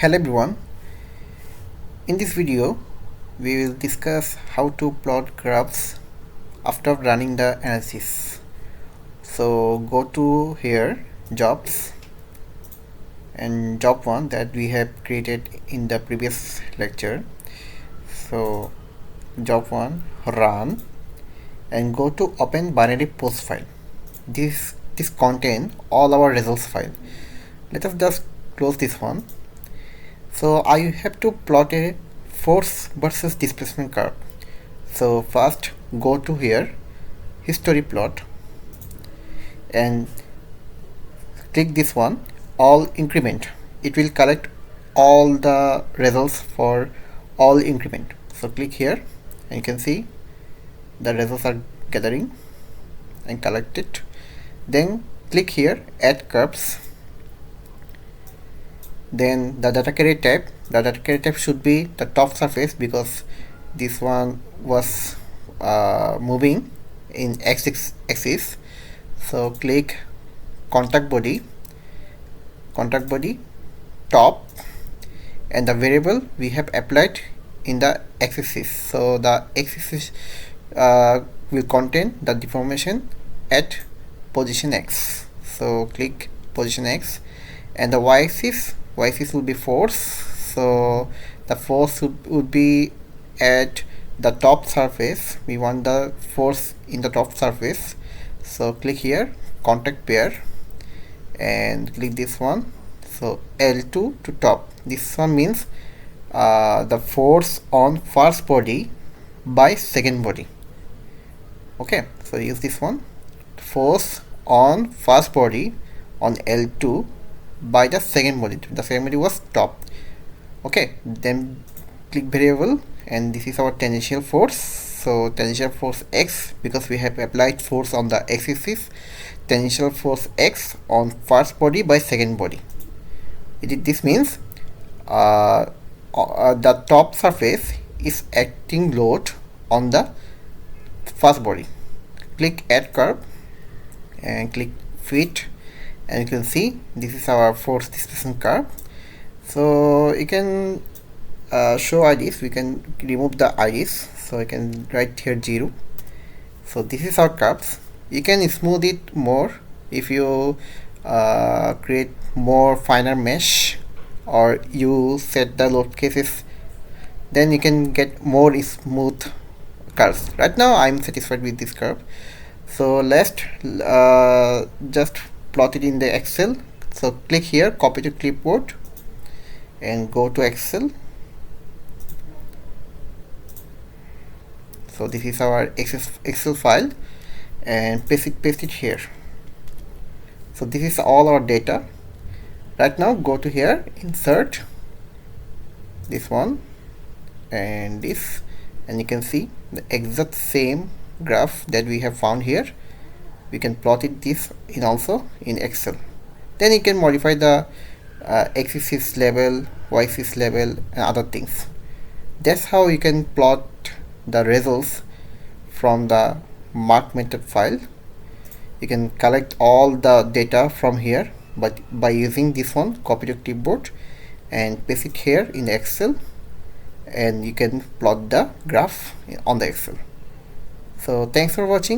Hello everyone, in this video we will discuss how to plot graphs after running the analysis. So go to here, jobs, and job 1 that we have created in the previous lecture. So job 1, run, and go to open binary post file. This contain all our results file. Let us just close this one. So I have to plot a force versus displacement curve. So first go to here, history plot, and click this one, all increment. It will collect all the results for all increment. So click here and you can see the results are gathering and collected. Then click here, add curves. Then the data carrier type should be the top surface because this one was moving in x-axis. So click contact body top, and the variable we have applied in the x-axis. So the x-axis will contain the deformation at position x. So click position x, and the y-axis will be force. So the force would be at the top surface. We want the force in the top surface. So click here, contact pair, and click this one. So L2 to top. This one means the force on first body by second body. Okay, so use this one, force on first body on L2 by the second body. The second body was top. Okay, then click variable, and this is our tangential force. So tangential force x, because we have applied force on the x-axis. Tangential force x on first body by second body. This means the top surface is acting load on the first body. Click add curve and click fit, and you can see this is our force displacement curve. So you can show IDs. We can remove the IDs. So I can write here 0. So this is our curves. You can smooth it more if you create more finer mesh, or you set the load cases, then you can get more smooth curves. Right now I'm satisfied with this curve. So let's just plot it in the Excel. So click here, copy to clipboard, and go to Excel. So this is our Excel file, and paste it here. So this is all our data. Right now go to here, insert this one and this, and you can see the exact same graph that we have found here. We can plot it this in also in Excel. Then you can modify the x-axis level, y-axis level, and other things. That's how you can plot the results from the Marc Mentat file. You can collect all the data from here, but by using this one, copy to clipboard and paste it here in Excel, and you can plot the graph on the Excel. So thanks for watching.